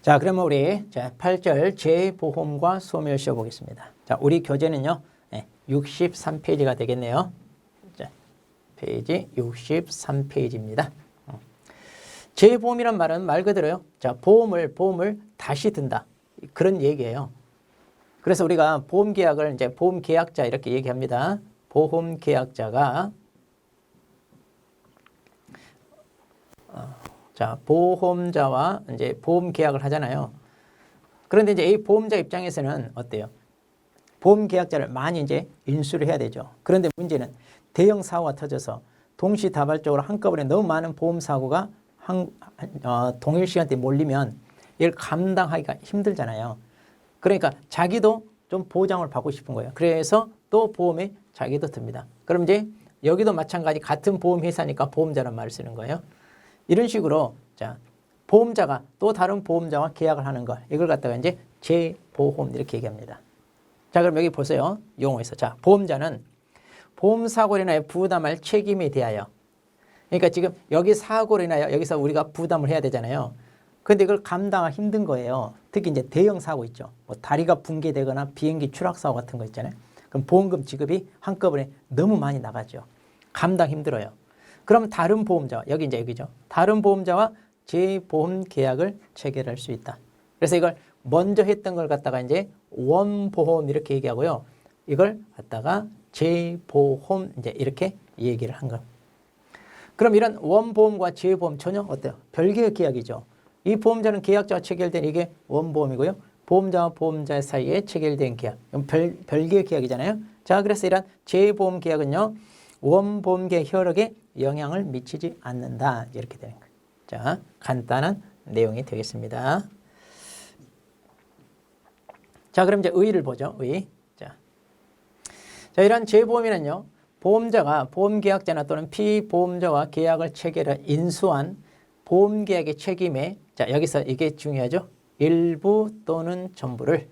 자, 그러면 우리 8절 재보험과 소멸시효 보겠습니다. 자, 우리 교재는요. 63페이지가 되겠네요. 자, 페이지 63페이지입니다. 재보험이란 말은 말 그대로요. 자, 보험을 다시 든다. 그런 얘기예요. 그래서 우리가 보험계약을 이제 보험계약자 이렇게 얘기합니다. 보험계약자가 자, 보험자와 이제 보험계약을 하잖아요. 그런데 이제 이 보험자 입장에서는 어때요? 보험계약자를 많이 이제 인수를 해야 되죠. 그런데 문제는 대형 사고가 터져서 동시다발적으로 한꺼번에 너무 많은 보험사고가 동일 시간대에 몰리면 이걸 감당하기가 힘들잖아요. 그러니까 자기도 좀 보장을 받고 싶은 거예요. 그래서 또 보험에 자기도 듭니다. 그럼 이제 여기도 마찬가지 같은 보험회사니까 보험자란 말을 쓰는 거예요. 이런 식으로 자, 보험자가 또 다른 보험자와 계약을 하는 거 이걸 갖다가 이제 재보험 이렇게 얘기합니다. 자, 그럼 여기 보세요. 용어에서 자, 보험자는 보험사고로 인하여 부담할 책임에 대하여 그러니까 지금 여기 사고로 인하여 여기서 우리가 부담을 해야 되잖아요. 근데 이걸 감당하기 힘든 거예요. 특히 이제 대형 사고 있죠. 뭐 다리가 붕괴되거나 비행기 추락사고 같은 거 있잖아요. 그럼 보험금 지급이 한꺼번에 너무 많이 나가죠. 감당 힘들어요. 그럼 다른 보험자와 여기 이제 여기죠. 다른 보험자와 재보험 계약을 체결할 수 있다. 그래서 이걸 먼저 했던 걸 갖다가 이제 원보험 이렇게 얘기하고요. 이걸 갖다가 재보험 이제 이렇게 얘기를 한 거. 그럼 이런 원보험과 재보험 전혀 어때요? 별개의 계약이죠. 이 보험자는 계약자와 체결된 이게 원보험이고요. 보험자와 보험자 사이에 체결된 계약. 별개의 계약이잖아요. 자, 그래서 이런 재보험 계약은요. 원보험계 효력에 영향을 미치지 않는다. 이렇게 되는 거예요. 자, 간단한 내용이 되겠습니다. 자, 그럼 이제 의의를 보죠. 의의. 자, 이런 재보험에는요. 보험자가 보험계약자나 또는 피보험자와 계약을 체결한 인수한 보험계약의 책임에 자, 여기서 이게 중요하죠. 일부 또는 전부를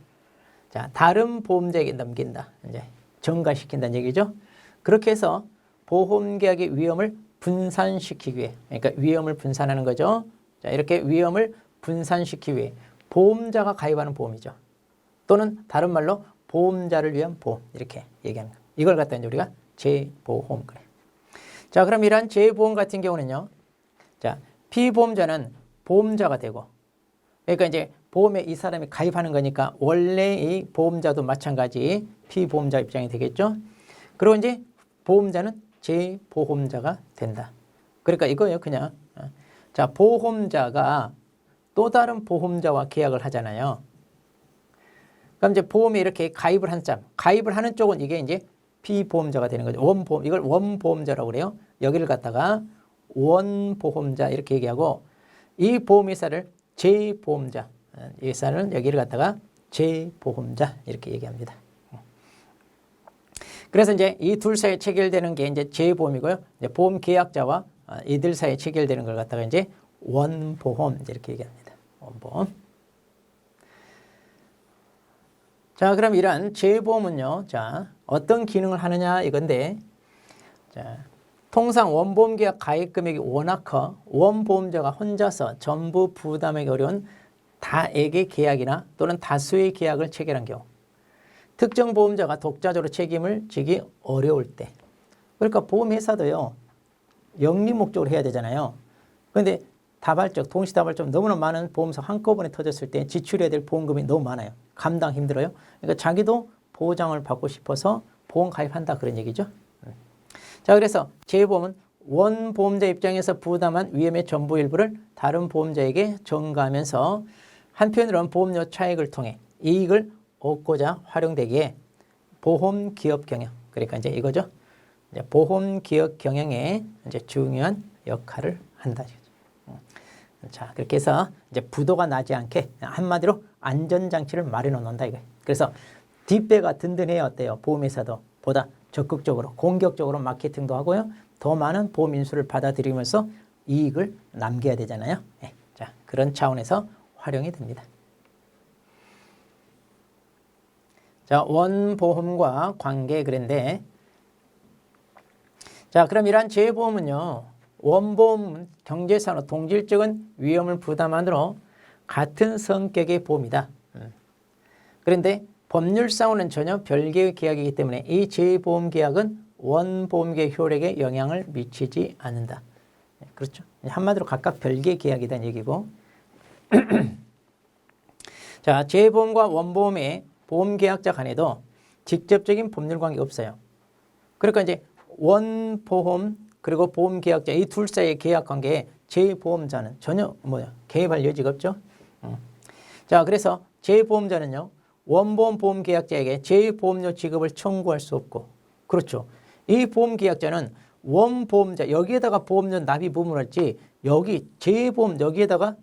자, 다른 보험자에게 넘긴다. 이제 전가시킨다는 얘기죠. 그렇게 해서 보험계약의 위험을 분산시키기 위해 그러니까 위험을 분산하는 거죠. 자, 이렇게 위험을 분산시키기 위해 보험자가 가입하는 보험이죠. 또는 다른 말로 보험자를 위한 보험 이렇게 얘기하는 거예요. 이걸 갖다 이제 우리가 재보험 그래. 자, 그럼 이러한 재보험 같은 경우는요. 자, 피보험자는 보험자가 되고 그러니까 이제 보험에 이 사람이 가입하는 거니까 원래 이 보험자도 마찬가지 피보험자 입장이 되겠죠. 그리고 이제 보험자는 재보험자가 된다. 그러니까 이거예요. 그냥 자, 보험자가 또 다른 보험자와 계약을 하잖아요. 그럼 이제 보험에 이렇게 가입을 하는 쪽은 이게 이제 피보험자가 되는 거죠. 원보험, 이걸 원보험자라고 그래요. 여기를 갖다가 원보험자 이렇게 얘기하고 이 보험회사를 재보험자, 이 회사는 여기를 갖다가 재보험자 이렇게 얘기합니다. 그래서 이제 이 둘 사이에 체결되는 게 이제 재보험이고요. 이제 보험 계약자와 이들 사이에 체결되는 걸 갖다가 이제 원보험 이렇게 얘기합니다. 원보험. 자, 그럼 이러한 재보험은요. 자, 어떤 기능을 하느냐 이건데 자, 통상 원보험 계약 가입 금액이 워낙 커 원보험자가 혼자서 전부 부담하기 어려운 다액의 계약이나 또는 다수의 계약을 체결한 경우 특정 보험자가 독자적으로 책임을 지기 어려울 때 그러니까 보험회사도요. 영리 목적으로 해야 되잖아요. 그런데 다발적, 동시다발적 너무나 많은 보험사 한꺼번에 터졌을 때 지출해야 될 보험금이 너무 많아요. 감당 힘들어요. 그러니까 자기도 보장을 받고 싶어서 보험 가입한다 그런 얘기죠. 자, 그래서 재보험은 원보험자 입장에서 부담한 위험의 전부 일부를 다른 보험자에게 전가하면서 한편으로는 보험료 차익을 통해 이익을 얻고자 활용되기에 보험기업 경영 그러니까 이제 이거죠. 이제 보험기업 경영에 이제 중요한 역할을 한다. 자, 그렇게 해서 이제 부도가 나지 않게 한마디로 안전장치를 마련해 놓는다 이거예요. 그래서 뒷배가 든든해야 어때요? 보험회사도 보다 적극적으로 공격적으로 마케팅도 하고요. 더 많은 보험 인수를 받아들이면서 이익을 남겨야 되잖아요. 네. 자, 그런 차원에서 활용이 됩니다. 자, 원보험과 관계 그런데 자, 그럼 이러한 재보험은요. 원보험 경제산업 동질적인 위험을 부담하므로 같은 성격의 보험이다. 그런데 법률상으로는 전혀 별개의 계약이기 때문에 이 제2보험계약은 원보험계약 효력에 영향을 미치지 않는다. 그렇죠. 한마디로 각각 별개의 계약이라는 얘기고 자, 제2보험과 원보험의 보험계약자 간에도 직접적인 법률관계가 없어요. 그러니까 이제 원보험 그리고 보험계약자 이 둘 사이의 계약관계에 제2보험자는 전혀 개입할 여지가 없죠. 자, 그래서 제2보험자는요. 원보험 보험계약자에게 제2보험료 지급을 청구할 수 없고 그렇죠. 이 보험계약자는 원보험자 여기에다가 보험료 납입 부분을 할지 여기 제2보험 여기에다가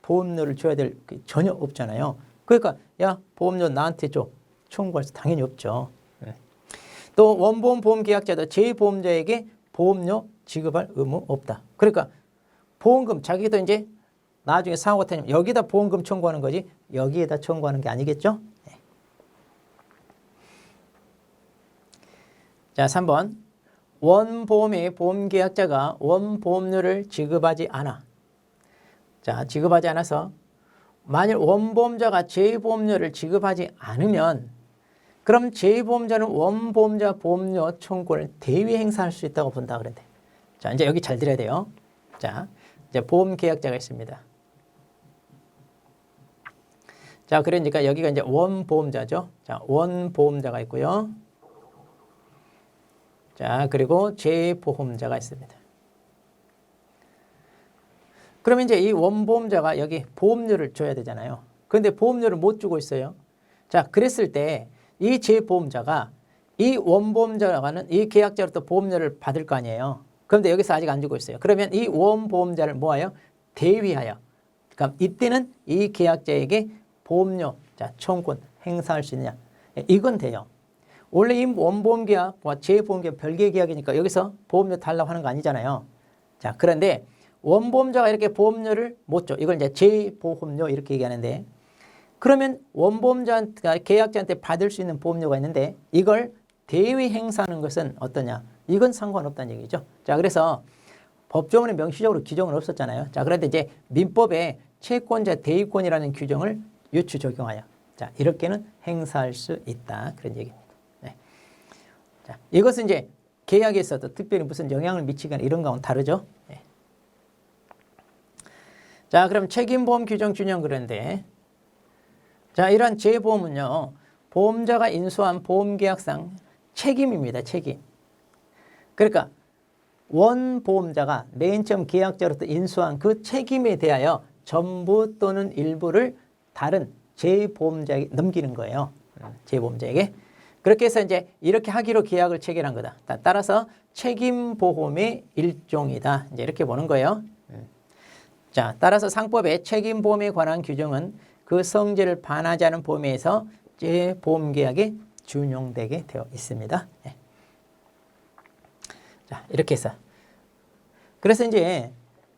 보험료를 줘야 될 게 전혀 없잖아요. 그러니까 야 보험료 나한테 줘 청구할 수 당연히 없죠. 또 원보험 보험계약자도 제2보험자에게 보험료 지급할 의무 없다. 그러니까 보험금 자기도 이제 나중에 사고가 터지면 여기다 보험금 청구하는 거지 여기에다 청구하는 게 아니겠죠? 네. 자, 3번. 원보험의 보험계약자가 원보험료를 지급하지 않아. 자, 지급하지 않아서 만일 원보험자가 제2보험료를 지급하지 않으면 그럼 제2보험자는 원보험자 보험료 청구를 대위 행사할 수 있다고 본다 그랬대. 자, 이제 여기 잘 들어야 돼요. 자, 이제 보험계약자가 있습니다. 자, 그러니까 여기가 이제 원보험자죠. 자, 원보험자가 있고요. 자, 그리고 제2보험자가 있습니다. 그러면 이제 이 원보험자가 여기 보험료를 줘야 되잖아요. 그런데 보험료를 못 주고 있어요. 자, 그랬을 때 이 제2보험자가 이 원보험자가는 이 계약자로부터 보험료를 받을 거 아니에요. 그런데 여기서 아직 안 주고 있어요. 그러면 이 원보험자를 뭐하여? 대위하여. 그러니까 이때는 이 계약자에게 보험료 청구권 행사할 수 있느냐. 이건 돼요. 원래 이 원보험계약과 제2보험계약 별개 계약이니까 여기서 보험료 달라고 하는 거 아니잖아요. 자, 그런데 원보험자가 이렇게 보험료를 못 줘. 이걸 이제 제2보험료 이렇게 얘기하는데 그러면 원보험자한테 계약자한테 받을 수 있는 보험료가 있는데 이걸 대위 행사하는 것은 어떠냐? 이건 상관없다는 얘기죠. 자, 그래서 법조문에 명시적으로 규정은 없었잖아요. 자, 그런데 이제 민법에 채권자 대위권이라는 규정을 유추 적용하여 자, 이렇게는 행사할 수 있다. 그런 얘기입니다. 네. 자, 이것은 이제 계약에 있어도 특별히 무슨 영향을 미치거나 이런 거하고는 다르죠. 네. 자, 그럼 책임보험 규정 준용 그런데 자, 이러한 제2보험은요. 보험자가 인수한 보험계약상 책임입니다. 책임. 그러니까 원보험자가 맨 처음 계약자로부터 인수한 그 책임에 대하여 전부 또는 일부를 다른 제2보험자에게 넘기는 거예요. 제2보험자에게. 그렇게 해서 이제 이렇게 하기로 계약을 체결한 거다. 따라서 책임보험의 일종이다. 이제 이렇게 보는 거예요. 자, 따라서 상법의 책임보험에 관한 규정은 그 성질을 반하지 않은 보험에서 제2보험계약에 준용되게 되어 있습니다. 네. 자, 이렇게 해서. 그래서 이제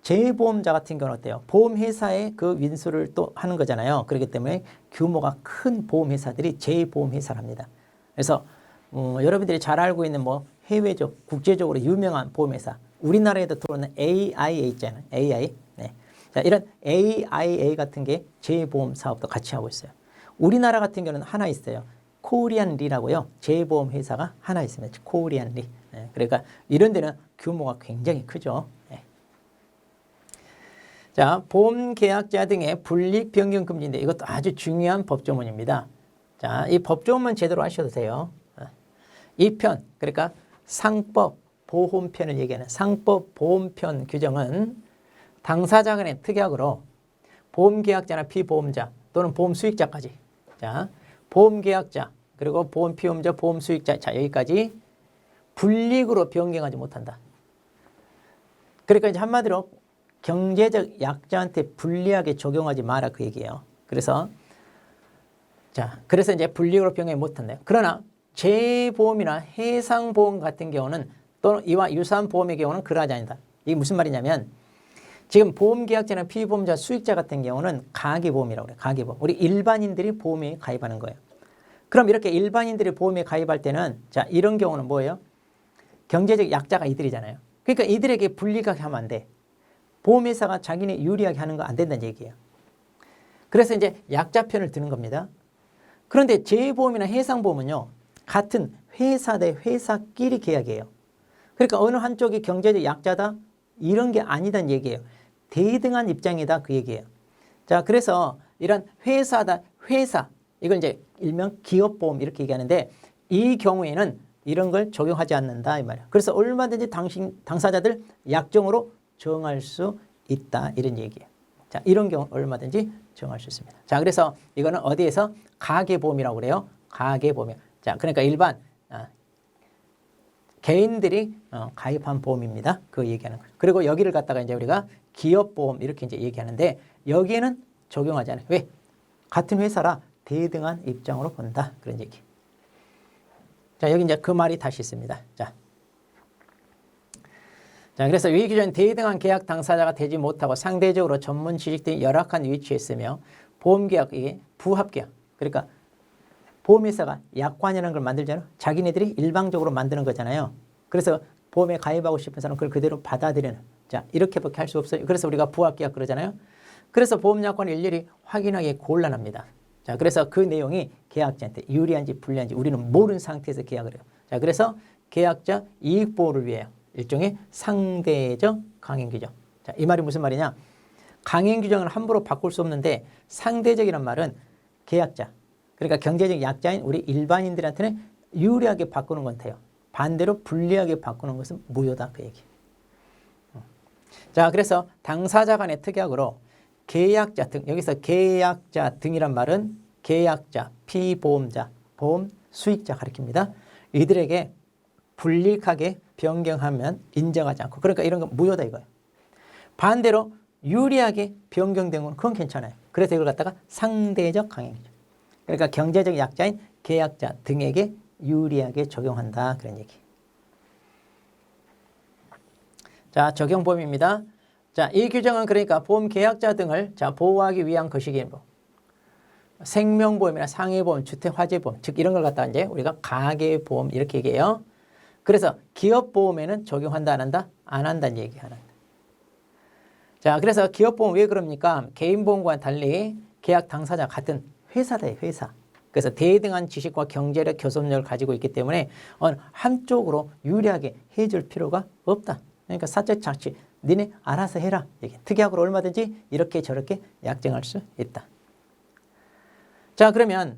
제2보험자 같은 경우는 어때요? 보험회사에 그 윈수를 또 하는 거잖아요. 그렇기 때문에 규모가 큰 보험회사들이 제2보험회사랍니다. 그래서 여러분들이 잘 알고 있는 해외적, 국제적으로 유명한 보험회사. 우리나라에도 들어오는 AIA 있잖아요. AI. 네. 자, 이런 AIA 같은 게 제2보험 사업도 같이 하고 있어요. 우리나라 같은 경우는 하나 있어요. 코리안리라고요. 제2보험 회사가 하나 있습니다. 코리안리. 네. 그러니까 이런 데는 규모가 굉장히 크죠. 네. 자, 보험계약자 등의 불이익 변경 금지인데 이것도 아주 중요한 법조문입니다. 자, 이 법조문만 제대로 하셔도 돼요. 이 편, 그러니까 상법 보험편을 얘기하는 상법 보험편 규정은 당사자 간의 특약으로 보험계약자나 피보험자 또는 보험수익자까지 자, 보험계약자 그리고 보험피보험자 보험수익자 자, 여기까지 불이익으로 변경하지 못한다. 그러니까 이제 한마디로 경제적 약자한테 불리하게 적용하지 마라 그 얘기예요. 그래서 그래서 이제 불이익으로 변경이 못한다. 그러나 재보험이나 해상보험 같은 경우는 또는 이와 유사한 보험의 경우는 그러하지 않는다. 이게 무슨 말이냐면 지금 보험계약자나 피보험자 수익자 같은 경우는 가계보험이라고 그래요. 가계보험. 우리 일반인들이 보험에 가입하는 거예요. 그럼 이렇게 일반인들이 보험에 가입할 때는 자, 이런 경우는 뭐예요? 경제적 약자가 이들이잖아요. 그러니까 이들에게 불리하게 하면 안 돼. 보험회사가 자기네 유리하게 하는 거 안 된다는 얘기예요. 그래서 이제 약자편을 드는 겁니다. 그런데 재보험이나 해상보험은요, 같은 회사 대 회사끼리 계약이에요. 그러니까 어느 한쪽이 경제적 약자다 이런 게 아니다는 얘기예요. 대등한 입장이다 그 얘기예요. 자, 그래서 이런 회사다 회사 이걸 이제 일명 기업보험 이렇게 얘기하는데 이 경우에는 이런 걸 적용하지 않는다 이 말이야. 그래서 얼마든지 당사자들 약정으로 정할 수 있다 이런 얘기예요. 자, 이런 경우 얼마든지 정할 수 있습니다. 자, 그래서 이거는 어디에서 가계보험이라고 그래요. 가계보험. 자, 그러니까 일반 개인들이 가입한 보험입니다. 그 얘기하는 거예요. 그리고 여기를 갖다가 이제 우리가 기업보험 이렇게 이제 얘기하는데 여기에는 적용하지 않아요. 왜? 같은 회사라 대등한 입장으로 본다. 그런 얘기. 자, 여기 이제 그 말이 다시 있습니다. 자, 그래서 위 규정은 대등한 계약 당사자가 되지 못하고 상대적으로 전문 지식 등이 열악한 위치에 있으며 보험계약이 부합계약. 그러니까 보험회사가 약관이라는 걸 만들잖아요. 자기네들이 일방적으로 만드는 거잖아요. 그래서 보험에 가입하고 싶은 사람은 그걸 그대로 받아들이는. 자, 이렇게밖에 할 수 없어요. 그래서 우리가 부합계약 그러잖아요. 그래서 보험약관을 일일이 확인하기 곤란합니다. 자, 그래서 그 내용이 계약자한테 유리한지 불리한지 우리는 모르는 상태에서 계약을 해요. 자, 그래서 계약자 이익보호를 위해 일종의 상대적 강행규정. 자, 이 말이 무슨 말이냐? 강행규정을 함부로 바꿀 수 없는데 상대적이란 말은 계약자, 그러니까 경제적 약자인 우리 일반인들한테는 유리하게 바꾸는 건 돼요. 반대로 불리하게 바꾸는 것은 무효다 그 얘기. 자, 그래서 당사자 간의 특약으로 계약자 등, 여기서 계약자 등이란 말은 계약자, 피보험자, 보험 수익자 가리킵니다. 이들에게 불리하게 변경하면 인정하지 않고, 그러니까 이런 건 무효다 이거예요. 반대로 유리하게 변경된 건 그건 괜찮아요. 그래서 이걸 갖다가 상대적 강행이죠. 그러니까 경제적 약자인 계약자 등에게 유리하게 적용한다 그런 얘기. 자, 적용범위입니다. 자, 이 규정은 그러니까 보험 계약자 등을 보호하기 위한 것이기 뭐 생명보험이나 상해보험, 주택화재보험 즉 이런 걸 갖다가 이제 우리가 가계보험 이렇게 얘기해요. 그래서 기업보험에는 적용한다 안 한다? 안 한다는 얘기하는. 자, 그래서 기업보험 왜 그럽니까? 개인보험과는 달리 계약 당사자 같은 회사다 회사. 그래서 대등한 지식과 경제력, 교섭력을 가지고 있기 때문에 어느 한쪽으로 유리하게 해줄 필요가 없다. 그러니까 사적 착취 니네 알아서 해라. 특약으로 얼마든지 이렇게 저렇게 약정할 수 있다. 자, 그러면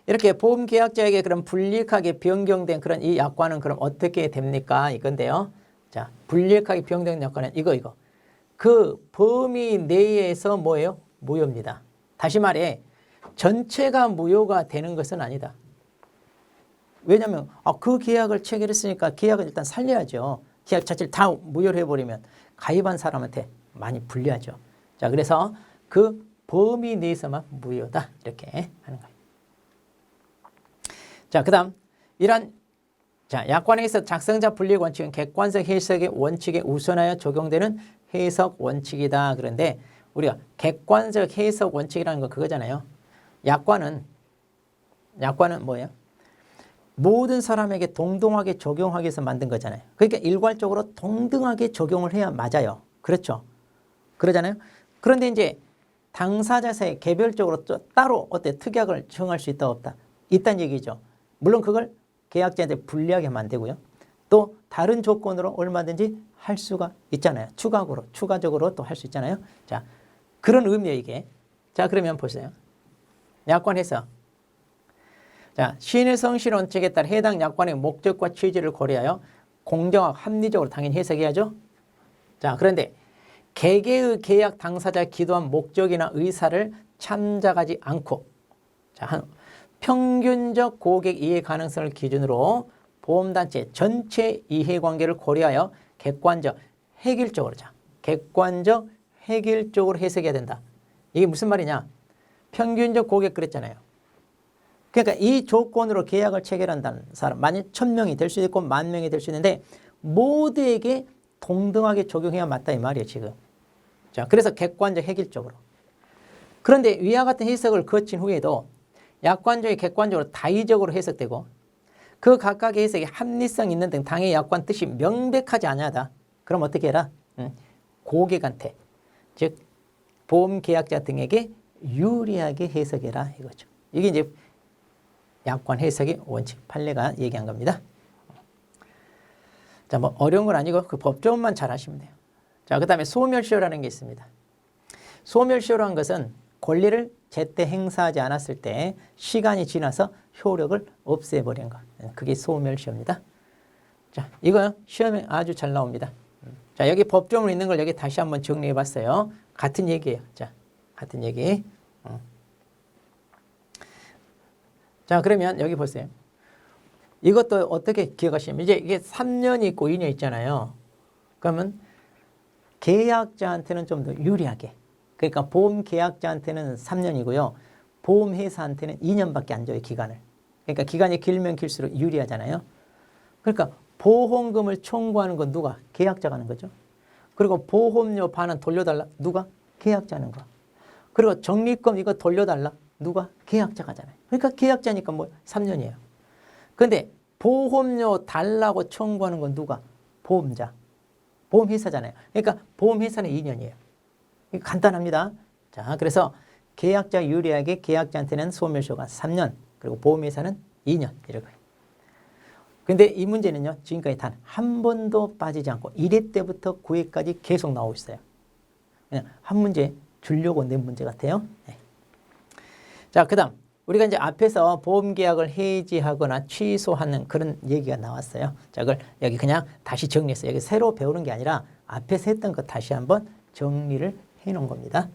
이렇게 보험계약자에게 그럼 불리하게 변경된 그런 이 약관은 그럼 어떻게 됩니까? 이건데요. 자, 불리하게 변경된 약관은 이거. 그 범위 내에서 뭐예요? 무효입니다. 다시 말해 전체가 무효가 되는 것은 아니다. 왜냐하면 그 계약을 체결했으니까 계약은 일단 살려야죠. 계약 자체를 다 무효로 해버리면 가입한 사람한테 많이 불리하죠. 자, 그래서 그 범위 내에서만 무효다 이렇게 하는 거예요. 자, 그다음 이런 약관에 있어 작성자 불리의 원칙은 객관적 해석의 원칙에 우선하여 적용되는 해석 원칙이다. 그런데 우리가 객관적 해석 원칙이라는 건 그거잖아요. 약관은 뭐예요? 모든 사람에게 동등하게 적용하기 위해서 만든 거잖아요. 그러니까 일괄적으로 동등하게 적용을 해야 맞아요. 그렇죠? 그러잖아요. 그런데 이제 당사자 사이에 개별적으로 따로 특약을 정할 수 있다 없다? 있다는 얘기죠. 물론 그걸 계약자한테 불리하게 하면 안 되고요. 또 다른 조건으로 얼마든지 할 수가 있잖아요. 추가적으로 또 할 수 있잖아요. 자, 그런 의미예요 이게. 자, 그러면 보세요. 약관에서 시인의 성실 원칙에 따라 해당 약관의 목적과 취지를 고려하여 공정하고 합리적으로 당연히 해석해야죠. 자, 그런데 개개의 계약 당사자가 기도한 목적이나 의사를 참작하지 않고 평균적 고객 이해 가능성을 기준으로 보험단체 전체 이해관계를 고려하여 객관적, 획일적으로 해석해야 된다. 이게 무슨 말이냐? 평균적 고객 그랬잖아요. 그러니까 이 조건으로 계약을 체결한다는 사람 만약 1000명이 될 수 있고 10,000명이 될 수 있는데 모두에게 동등하게 적용해야 맞다 이 말이에요 지금. 자, 그래서 객관적, 획일적으로. 그런데 위와 같은 해석을 거친 후에도 약관적이 객관적으로 다의적으로 해석되고 그 각각의 해석에 합리성 있는 등 당의 약관 뜻이 명백하지 아니하다. 그럼 어떻게 해라? 고객한테 즉 보험계약자 등에게 유리하게 해석해라 이거죠. 이게 이제 약관 해석의 원칙 판례가 얘기한 겁니다. 자, 뭐 어려운 건 아니고 그 법조문만 잘 하시면 돼요. 자, 그다음에 소멸시효라는 게 있습니다. 소멸시효라는 것은 권리를 제때 행사하지 않았을 때 시간이 지나서 효력을 없애버린 것. 그게 소멸시효입니다. 자, 이거 시험에 아주 잘 나옵니다. 자, 여기 법조문 있는 걸 여기 다시 한번 정리해 봤어요. 같은 얘기예요. 자, 같은 얘기. 자, 그러면 여기 보세요. 이것도 어떻게 기억하시면 이제 이게 3년이 있고 2년 있잖아요. 그러면 계약자한테는 좀 더 유리하게. 그러니까 보험 계약자한테는 3년이고요. 보험회사한테는 2년밖에 안 줘요, 기간을. 그러니까 기간이 길면 길수록 유리하잖아요. 그러니까 보험금을 청구하는 건 누가? 계약자가 하는 거죠. 그리고 보험료 반은 돌려달라. 누가? 계약자 하는 거. 그리고 적립금 이거 돌려달라. 누가? 계약자가 하잖아요. 그러니까 계약자니까 뭐 3년이에요. 그런데 보험료 달라고 청구하는 건 누가? 보험자. 보험회사잖아요. 그러니까 보험회사는 2년이에요. 간단합니다. 자, 그래서 계약자 유리하게 계약자한테는 소멸시효가 3년, 그리고 보험회사는 2년 이렇게. 근데 이 문제는요, 지금까지 단 한 번도 빠지지 않고 1회 때부터 9회까지 계속 나오고 있어요. 그냥 한 문제 주려고 낸 문제 같아요. 네. 자, 그 다음 우리가 이제 앞에서 보험계약을 해지하거나 취소하는 그런 얘기가 나왔어요. 자, 그걸 여기 그냥 다시 정리했어요. 여기 새로 배우는 게 아니라 앞에서 했던 거 다시 한번 정리를 해 놓은 겁니다.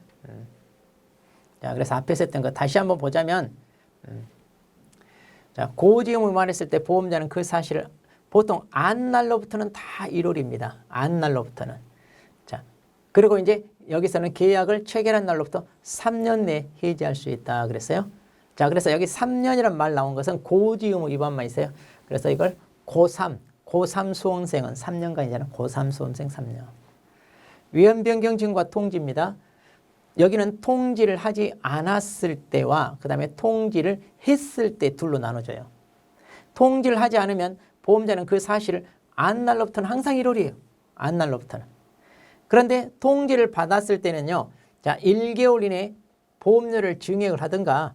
자, 그래서 앞에서 했던 거 다시 한번 보자면, 자, 고지음을 말했을 때 보험자는 그 사실을 보통 안 날로부터는 다 1월입니다. 안 날로부터는. 자, 그리고 이제 여기서는 계약을 체결한 날로부터 3년 내에 해지할 수 있다 그랬어요. 자, 그래서 여기 3년이란 말 나온 것은 고지의무 위반만 있어요. 그래서 이걸 고3 수험생은 3년간이잖아요. 고3 수험생 3년. 위헌 변경 징과 통지입니다. 여기는 통지를 하지 않았을 때와 그 다음에 통지를 했을 때 둘로 나눠져요. 통지를 하지 않으면 보험자는 그 사실을 안 날로부터는 항상 1월이에요. 안 날로부터는. 그런데 통지를 받았을 때는요. 자, 1개월 이내에 보험료를 증액을 하든가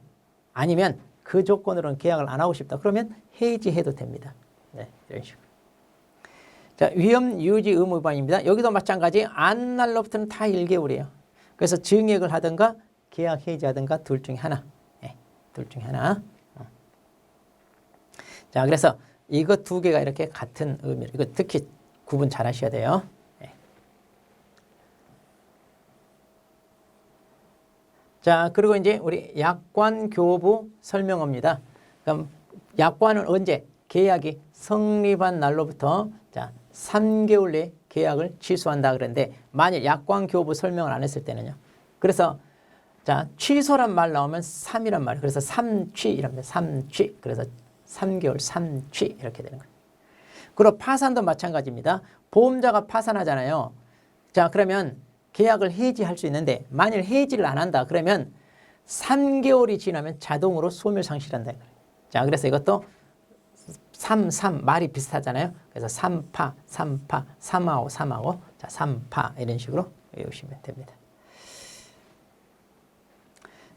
아니면 그 조건으로는 계약을 안 하고 싶다. 그러면 해지해도 됩니다. 네, 이런 식으로. 자, 위험 유지 의무 위반입니다. 여기도 마찬가지 안 날로부터는 다 1개월이에요. 그래서 증액을 하든가 계약 해지하든가 둘 중에 하나. 네, 둘 중에 하나. 자, 그래서 이거 두 개가 이렇게 같은 의미로 이거 특히 구분 잘 하셔야 돼요. 네. 자, 그리고 이제 우리 약관 교부 설명어입니다. 그럼 약관은 언제? 계약이 성립한 날로부터 자 3개월 내에 계약을 취소한다 그랬는데 만약 약관 교부 설명을 안 했을 때는요. 그래서 자 취소란 말 나오면 3이란 말이에요. 그래서 3취 이랍니다. 3취. 그래서 3개월 3취 이렇게 되는 거예요. 그리고 파산도 마찬가지입니다. 보험자가 파산하잖아요. 자 그러면 계약을 해지할 수 있는데 만일 해지를 안 한다 그러면 3개월이 지나면 자동으로 소멸상실한다. 자 그래서 이것도 3 말이 비슷하잖아요. 그래서 3파 3하고 자 3파 이런 식으로 외우시면 됩니다.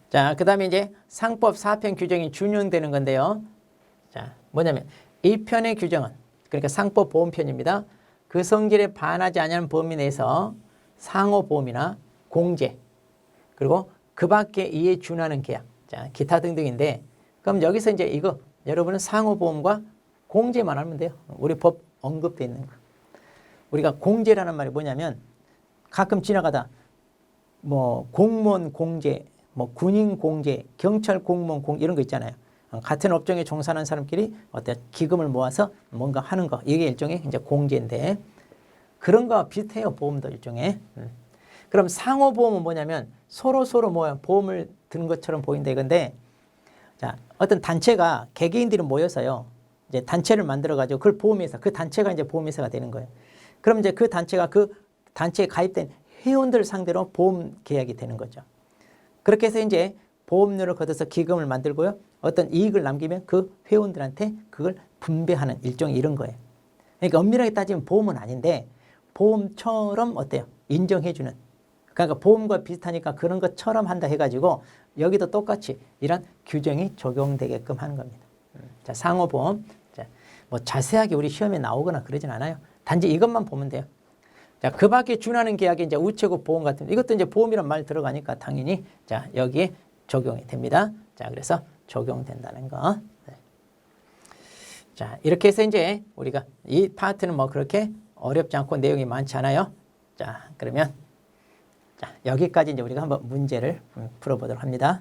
자 그다음에 이제 상법 4편 규정이 준용되는 건데요. 자 뭐냐면 이 편의 규정은 그러니까 상법 보험편입니다. 그 성질에 반하지 않는 범위 내에서 상호보험이나 공제 그리고 그 밖에 이에 준하는 계약 자 기타 등등인데 그럼 여기서 이제 이거 여러분은 상호보험과 공제만 하면 돼요. 우리 법 언급되어 있는 거. 우리가 공제라는 말이 뭐냐면 가끔 지나가다 뭐 공무원 공제, 뭐 군인 공제, 경찰 공무원 공제 이런 거 있잖아요. 같은 업종에 종사하는 사람끼리 어떤 기금을 모아서 뭔가 하는 거 이게 일종의 이제 공제인데 그런 거와 비슷해요. 보험도 일종의. 그럼 상호보험은 뭐냐면 서로 뭐 보험을 드는 것처럼 보인다 이건데 자 어떤 단체가 개개인들이 모여서요. 이제 단체를 만들어 가지고 그걸 보험회사 그 단체가 이제 보험회사가 되는 거예요. 그럼 이제 그 단체가 그 단체에 가입된 회원들 상대로 보험 계약이 되는 거죠. 그렇게 해서 이제 보험료를 걷어서 기금을 만들고요. 어떤 이익을 남기면 그 회원들한테 그걸 분배하는 일종의 이런 거예요. 그러니까 엄밀하게 따지면 보험은 아닌데 보험처럼 어때요? 인정해주는 그러니까 보험과 비슷하니까 그런 것처럼 한다 해가지고 여기도 똑같이 이런 규정이 적용되게끔 하는 겁니다. 자, 상호보험. 자, 뭐 자세하게 우리 시험에 나오거나 그러진 않아요. 단지 이것만 보면 돼요. 자, 그 밖에 준하는 계약이 이제 우체국 보험 같은 이것도 이제 보험이란 말 들어가니까 당연히 자, 여기에 적용이 됩니다. 자, 그래서 적용된다는 거. 네. 자, 이렇게 해서 이제 우리가 이 파트는 뭐 그렇게 어렵지 않고 내용이 많지 않아요. 자, 그러면 자, 여기까지 이제 우리가 한번 문제를 풀어보도록 합니다.